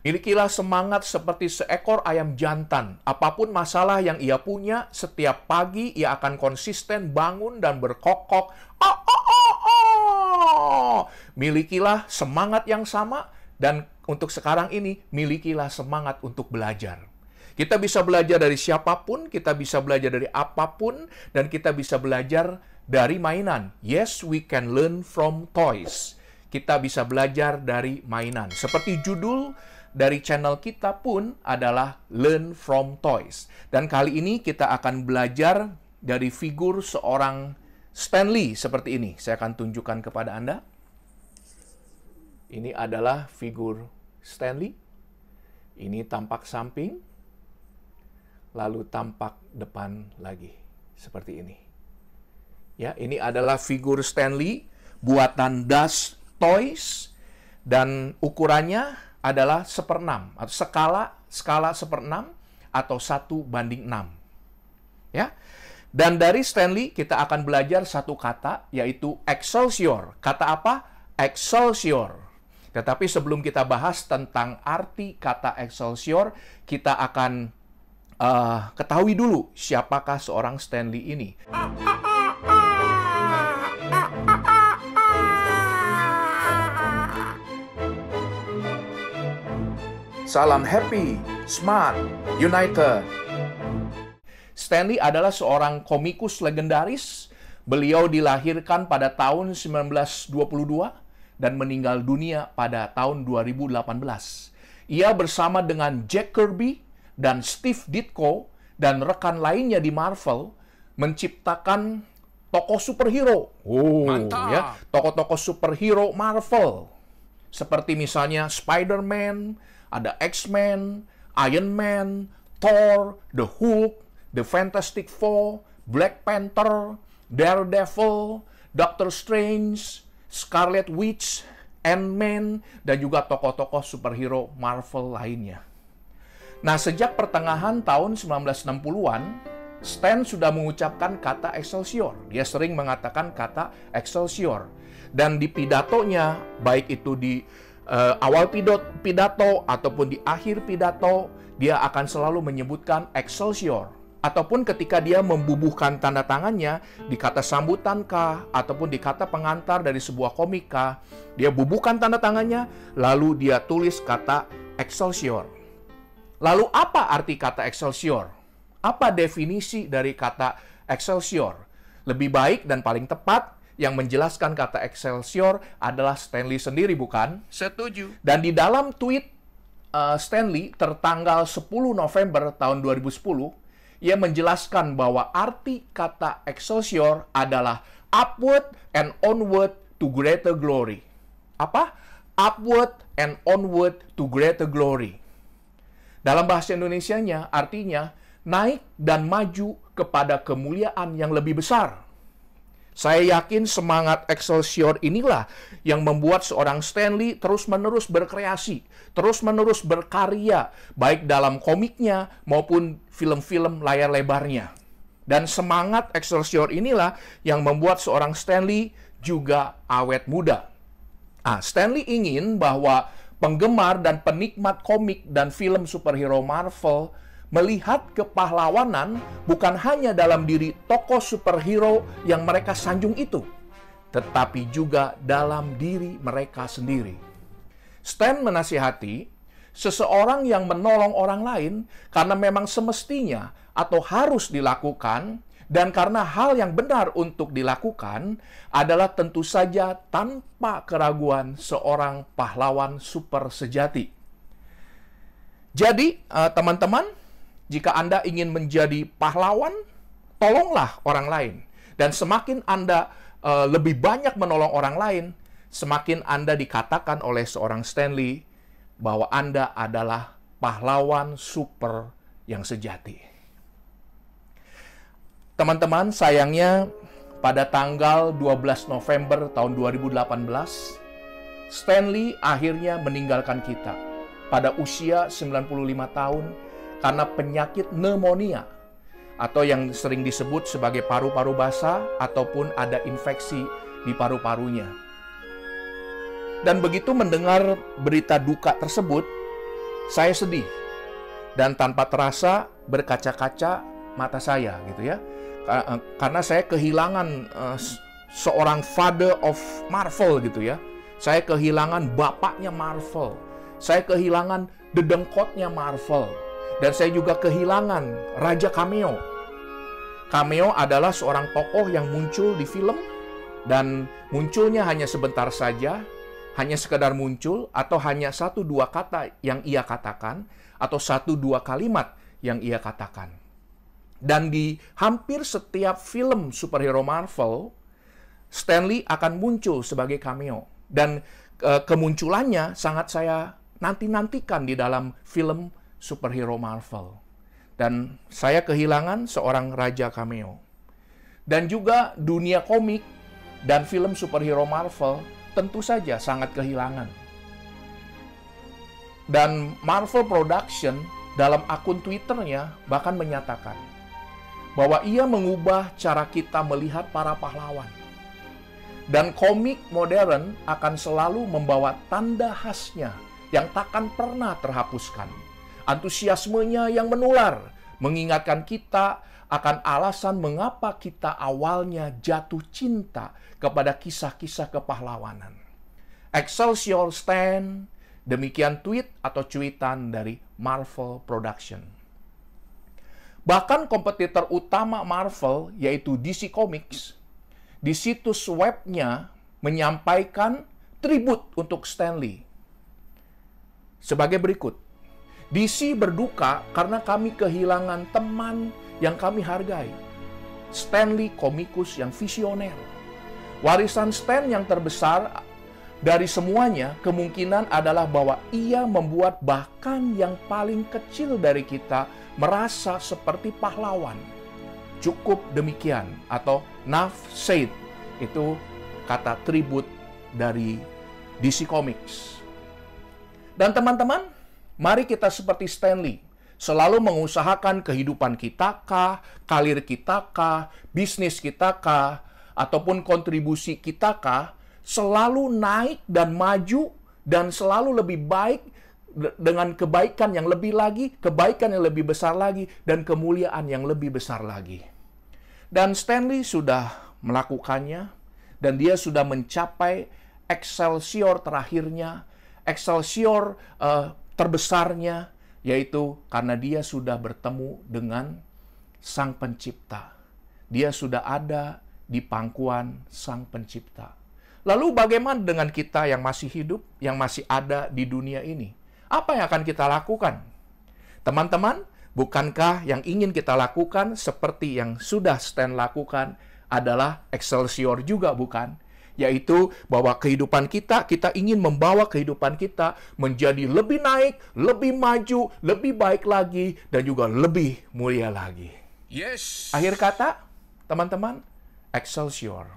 Milikilah semangat seperti seekor ayam jantan. Apapun masalah yang ia punya, setiap pagi ia akan konsisten bangun dan berkokok. Oh, oh, oh, oh. Milikilah semangat yang sama, dan untuk sekarang ini, milikilah semangat untuk belajar. Kita bisa belajar dari siapapun, kita bisa belajar dari apapun, dan kita bisa belajar dari mainan. Yes, we can learn from toys. Kita bisa belajar dari mainan. Seperti judul dari channel kita pun adalah Learn from Toys. Dan kali ini kita akan belajar dari figur seorang Stan Lee seperti ini. Saya akan tunjukkan kepada Anda. Ini adalah figur Stan Lee. Ini tampak samping, lalu tampak depan lagi. Seperti ini. Ya, ini adalah figur Stan Lee buatan Das Toys, dan ukurannya adalah 1/6 atau skala 1/6 atau 1:6. Ya. Dan dari Stan Lee kita akan belajar satu kata, yaitu Excelsior. Kata apa? Excelsior. Tetapi sebelum kita bahas tentang arti kata Excelsior, kita akan ketahui dulu siapakah seorang Stan Lee ini. Salam happy, smart, united. Stan Lee adalah seorang komikus legendaris. Beliau dilahirkan pada tahun 1922 dan meninggal dunia pada tahun 2018. Ia bersama dengan Jack Kirby dan Steve Ditko dan rekan lainnya di Marvel menciptakan tokoh superhero. Mantap. Ya, tokoh-tokoh superhero Marvel. Seperti misalnya Spider-Man, ada X-Men, Iron Man, Thor, The Hulk, The Fantastic Four, Black Panther, Daredevil, Doctor Strange, Scarlet Witch, Ant-Man, dan juga tokoh-tokoh superhero Marvel lainnya. Nah, sejak pertengahan tahun 1960-an, Stan sudah mengucapkan kata Excelsior. Dia sering mengatakan kata Excelsior. Dan di pidatonya, baik itu di awal pidato ataupun di akhir pidato, dia akan selalu menyebutkan Excelsior. Ataupun ketika dia membubuhkan tanda tangannya di kata sambutan kah, ataupun di kata pengantar dari sebuah komik kah, dia bubuhkan tanda tangannya, lalu dia tulis kata Excelsior. Lalu apa arti kata Excelsior? Apa definisi dari kata Excelsior? Lebih baik dan paling tepat yang menjelaskan kata Excelsior adalah Stan Lee sendiri, bukan? Setuju. Dan di dalam tweet Stan Lee tertanggal 10 November tahun 2010, ia menjelaskan bahwa arti kata Excelsior adalah upward and onward to greater glory. Apa? Upward and onward to greater glory. Dalam bahasa Indonesianya artinya naik dan maju kepada kemuliaan yang lebih besar. Saya yakin semangat Excelsior inilah yang membuat seorang Stan Lee terus-menerus berkreasi, terus-menerus berkarya, baik dalam komiknya maupun film-film layar lebarnya. Dan semangat Excelsior inilah yang membuat seorang Stan Lee juga awet muda. Stan Lee ingin bahwa penggemar dan penikmat komik dan film superhero Marvel melihat kepahlawanan bukan hanya dalam diri tokoh superhero yang mereka sanjung itu, tetapi juga dalam diri mereka sendiri. Stan menasihati, seseorang yang menolong orang lain karena memang semestinya atau harus dilakukan, dan karena hal yang benar untuk dilakukan adalah tentu saja tanpa keraguan seorang pahlawan super sejati. Jadi, teman-teman, jika Anda ingin menjadi pahlawan, tolonglah orang lain. Dan semakin Anda lebih banyak menolong orang lain, semakin Anda dikatakan oleh seorang Stan Lee bahwa Anda adalah pahlawan super yang sejati. Teman-teman, sayangnya pada tanggal 12 November tahun 2018, Stan Lee akhirnya meninggalkan kita pada usia 95 tahun karena penyakit pneumonia atau yang sering disebut sebagai paru-paru basah ataupun ada infeksi di paru-parunya. Dan begitu mendengar berita duka tersebut, saya sedih. Dan tanpa terasa berkaca-kaca mata saya gitu ya. Karena saya kehilangan seorang father of Marvel gitu ya. Saya kehilangan bapaknya Marvel. Saya kehilangan dedengkotnya Marvel. Dan saya juga kehilangan Raja Cameo. Cameo adalah seorang tokoh yang muncul di film. Dan munculnya hanya sebentar saja. Hanya sekedar muncul atau hanya 1-2 kata yang ia katakan. Atau 1-2 kalimat yang ia katakan. Dan di hampir setiap film superhero Marvel, Stan Lee akan muncul sebagai cameo. Dan kemunculannya sangat saya nanti-nantikan di dalam film superhero Marvel. Dan saya kehilangan seorang raja cameo. Dan juga dunia komik dan film superhero Marvel tentu saja sangat kehilangan. Dan Marvel Production dalam akun Twitternya bahkan menyatakan bahwa ia mengubah cara kita melihat para pahlawan. Dan komik modern akan selalu membawa tanda khasnya yang takkan pernah terhapuskan. Antusiasmenya yang menular, mengingatkan kita akan alasan mengapa kita awalnya jatuh cinta kepada kisah-kisah kepahlawanan. Excelsior Stan. Demikian tweet atau cuitan dari Marvel Production. Bahkan kompetitor utama Marvel, yaitu DC Comics, di situs webnya menyampaikan tribut untuk Stan Lee. Sebagai berikut, DC berduka karena kami kehilangan teman yang kami hargai. Stan Lee komikus yang visioner. Warisan Stan yang terbesar dari semuanya, kemungkinan adalah bahwa ia membuat bahkan yang paling kecil dari kita merasa seperti pahlawan. Cukup demikian, atau enough said. Itu kata tribut dari DC Comics. Dan teman-teman, mari kita seperti Stan Lee. Selalu mengusahakan kehidupan kita kah, karir kita kah, bisnis kita kah, ataupun kontribusi kita kah, selalu naik dan maju dan selalu lebih baik dengan kebaikan yang lebih lagi, kebaikan yang lebih besar lagi, dan kemuliaan yang lebih besar lagi. Dan Stan Lee sudah melakukannya, dan dia sudah mencapai excelsior terakhirnya, excelsior terbesarnya, yaitu karena dia sudah bertemu dengan Sang Pencipta. Dia sudah ada di pangkuan Sang Pencipta. Lalu bagaimana dengan kita yang masih hidup, yang masih ada di dunia ini? Apa yang akan kita lakukan? Teman-teman, bukankah yang ingin kita lakukan seperti yang sudah Stan lakukan adalah excelsior juga, bukan? Yaitu bahwa kehidupan kita ingin membawa kehidupan kita menjadi lebih naik, lebih maju, lebih baik lagi, dan juga lebih mulia lagi. Yes. Akhir kata, teman-teman, excelsior.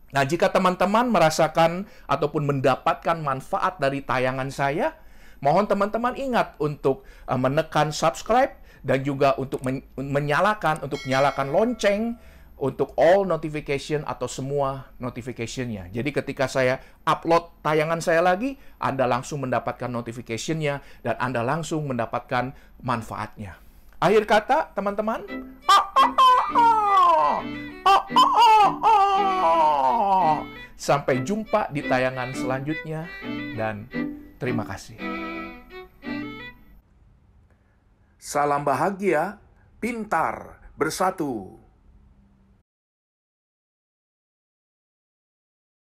Nah, jika teman-teman merasakan ataupun mendapatkan manfaat dari tayangan saya, mohon teman-teman ingat untuk menekan subscribe dan juga untuk menyalakan lonceng untuk all notification atau semua notification-nya. Jadi ketika saya upload tayangan saya lagi, Anda langsung mendapatkan notification-nya dan Anda langsung mendapatkan manfaatnya. Akhir kata, teman-teman, sampai jumpa di tayangan selanjutnya dan terima kasih. Salam bahagia, pintar, bersatu.